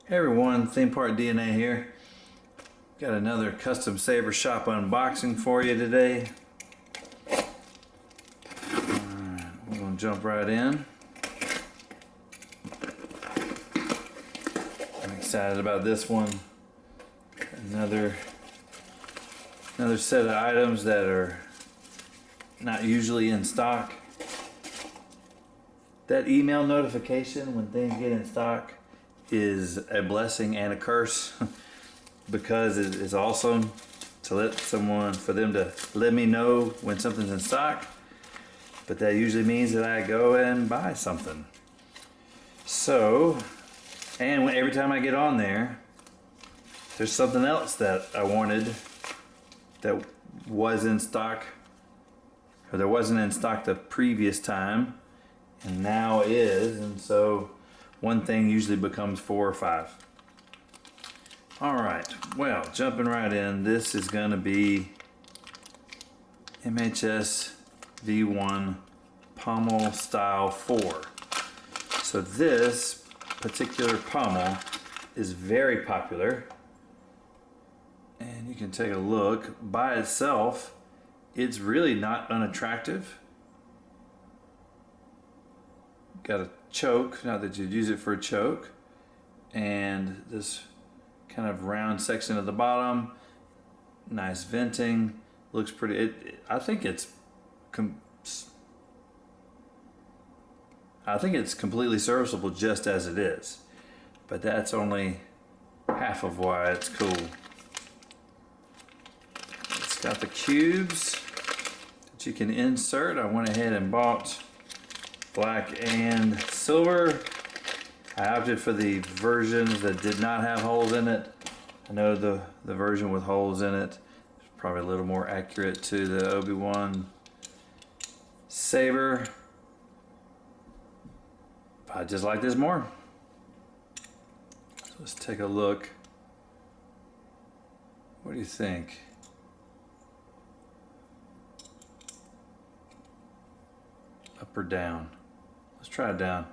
Hey everyone, Theme Park DNA here. Got another Custom Saber Shop unboxing for you today. We're going to jump right in. I'm excited about this one. Another set of items that are not usually in stock. That email notification when things get in stock is a blessing and a curse because it is awesome to let someone, for them to let me know when something's in stock, but that usually means that I go and buy something. So, and every time I get on there, there's something else that I wanted that was in stock, or that wasn't in stock the previous time, and now is, and so one thing usually becomes 4 or 5. Alright, well, jumping right in, this is going to be MHS V1 Pommel Style 4. So this particular pommel is very popular, and you can take a look. By itself, it's really not unattractive. Got a choke, not that you'd use it for a choke, and this kind of round section at the bottom, nice venting, looks pretty. I think it's completely serviceable just as it is, but that's only half of why it's cool. It's got the cubes that you can insert. I went ahead and bought black and silver. I opted for the versions that did not have holes in it. I know the version with holes in it is probably a little more accurate to the Obi Wan saber. I just like this more. So let's take a look. What do you think? Up or down? Let's try it down.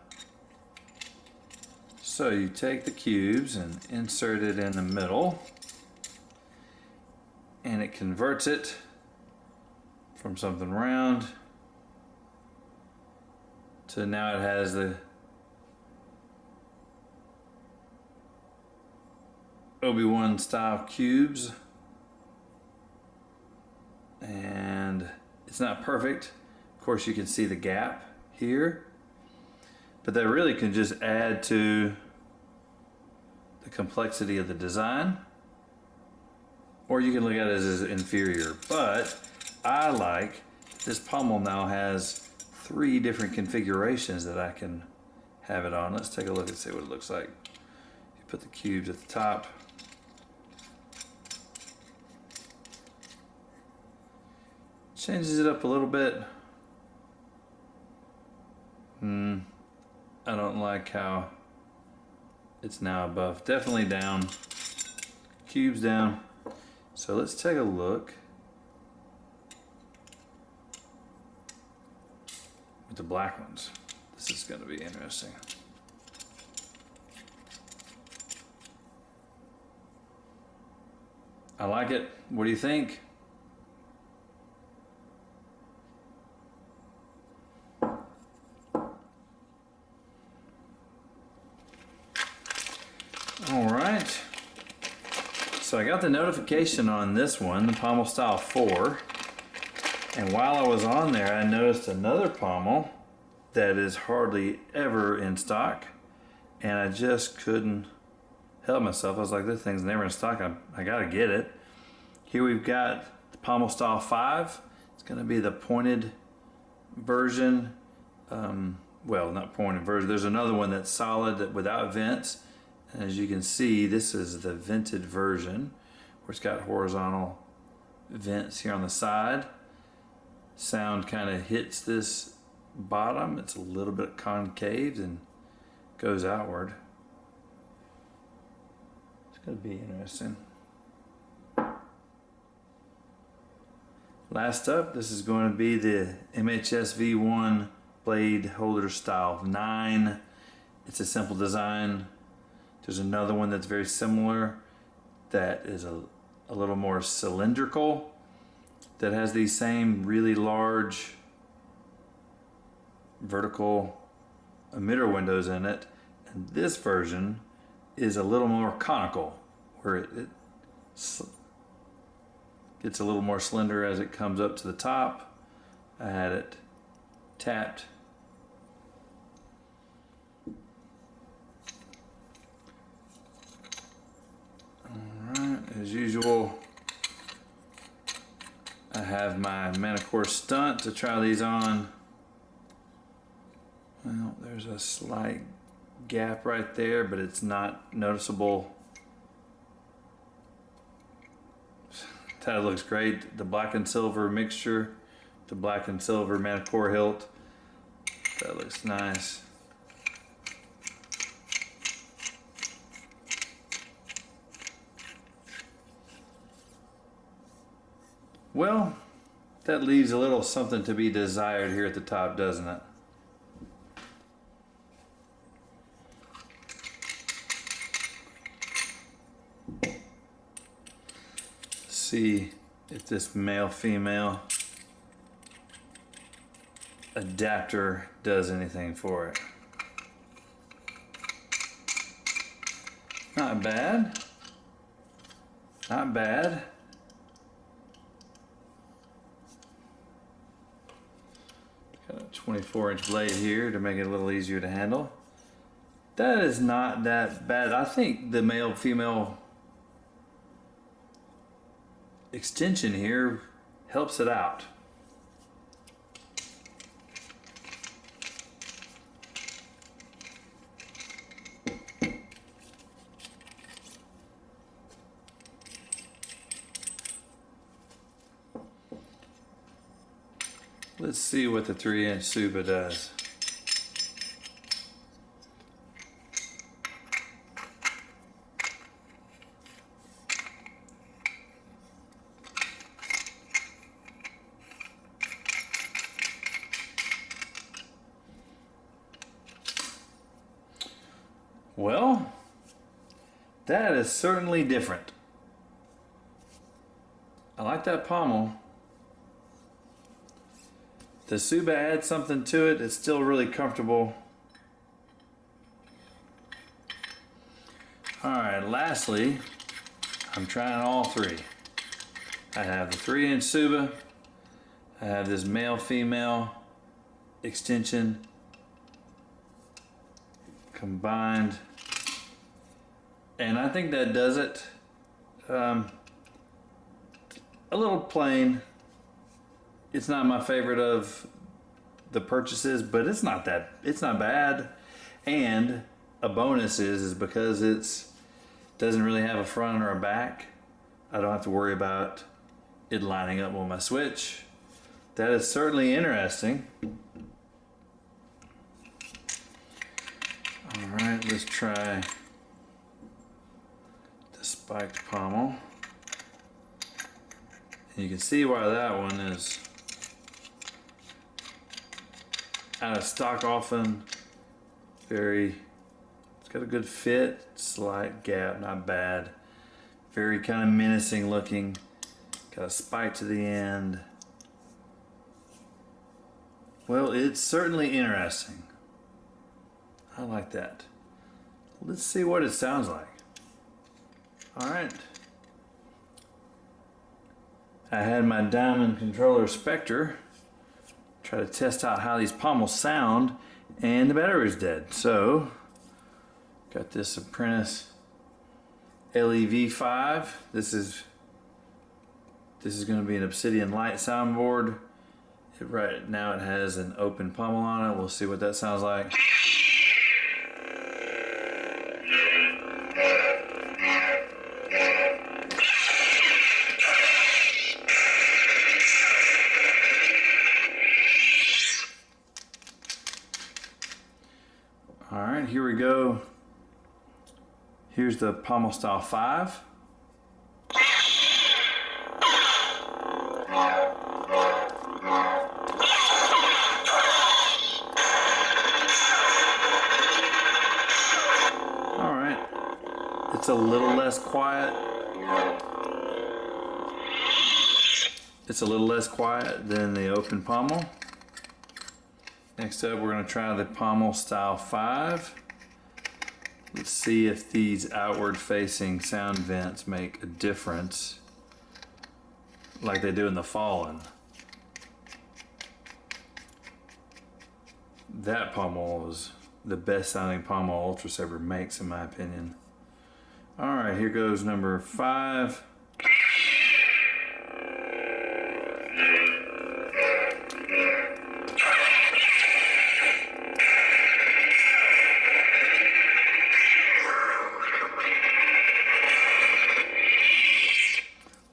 So you take the cubes and insert it in the middle, and it converts it from something round to now it has the Obi Wan style cubes, and it's not perfect. Of course, you can see the gap here, but that really can just add to the complexity of the design, or you can look at it as inferior. But I like this pommel now has 3 different configurations that I can have it on. Let's take a look and see what it looks like. You put the cubes at the top. Changes it up a little bit. I don't like how it's now above. Definitely down. Cubes down. So let's take a look with the black ones. This is going to be interesting. I like it. What do you think? Alright, so I got the notification on this one, the Pommel Style 4, and while I was on there I noticed another pommel that is hardly ever in stock, and I just couldn't help myself. I was like, this thing's never in stock, I gotta get it. Here we've got the Pommel Style 5. It's going to be the pointed version. Well, not pointed version, there's another one that's solid without vents. As you can see, this is the vented version, where it's got horizontal vents here on the side. Sound kind of hits this bottom. It's a little bit concave and goes outward. It's going to be interesting. Last up, this is going to be the MHS V1 blade holder style 9. It's a simple design. There's another one that's very similar that is a little more cylindrical, that has these same really large vertical emitter windows in it. And this version is a little more conical, where it gets a little more slender as it comes up to the top. I had it tapped. Alright, as usual, I have my Manicore stunt to try these on. Well, there's a slight gap right there, but it's not noticeable. That looks great. The black and silver mixture, the black and silver Manicore hilt. That looks nice. Well, that leaves a little something to be desired here at the top, doesn't it? See if this male-female adapter does anything for it. Not bad. Not bad. Got a 24-inch blade here to make it a little easier to handle. That is not that bad. I think the male-female extension here helps it out. Let's see what the 3-inch Suba does. Well, that is certainly different. I like that pommel. The Suba adds something to it. It's still really comfortable. Alright, lastly, I'm trying all three. I have the 3-inch Suba. I have this male-female extension combined. And I think that does it. A little plain. It's not my favorite of the purchases, but it's not bad. And a bonus is because it's doesn't really have a front or a back, I don't have to worry about it lining up with my switch. That is certainly interesting. All right, let's try the spiked pommel. And you can see why that one is out of stock often. It's got a good fit, slight gap, not bad. Very kind of menacing looking. Got a spike to the end. Well, it's certainly interesting. I like that. Let's see what it sounds like. All right. I had my Diamond controller Spectre try to test out how these pommels sound, and the battery was dead. So, got this Apprentice LEV5. This is going to be an Obsidian Light soundboard. Right now it has an open pommel on it. We'll see what that sounds like. Alright, here we go. Here's the Pommel Style 5. Alright, It's a little less quiet. It's a little less quiet than the open pommel. Next up, we're going to try the Pommel Style 5. Let's see if these outward facing sound vents make a difference like they do in the Fallen. That pommel is the best sounding pommel Ultra Saber makes, in my opinion. Alright, here goes number 5.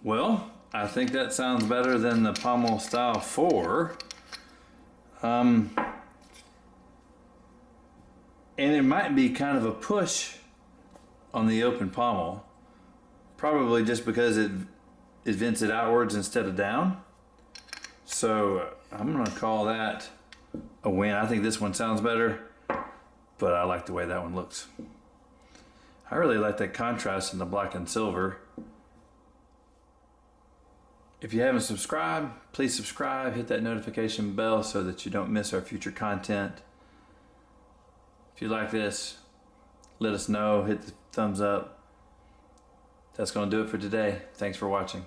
Well, I think that sounds better than the Pommel Style 4. And it might be kind of a push on the open pommel, probably just because it vents it outwards instead of down. So I'm gonna call that a win. I think this one sounds better, but I like the way that one looks. I really like that contrast in the black and silver. If you haven't subscribed, please subscribe, hit that notification bell so that you don't miss our future content. If you like this, let us know, hit the thumbs up. That's going to do it for today. Thanks for watching.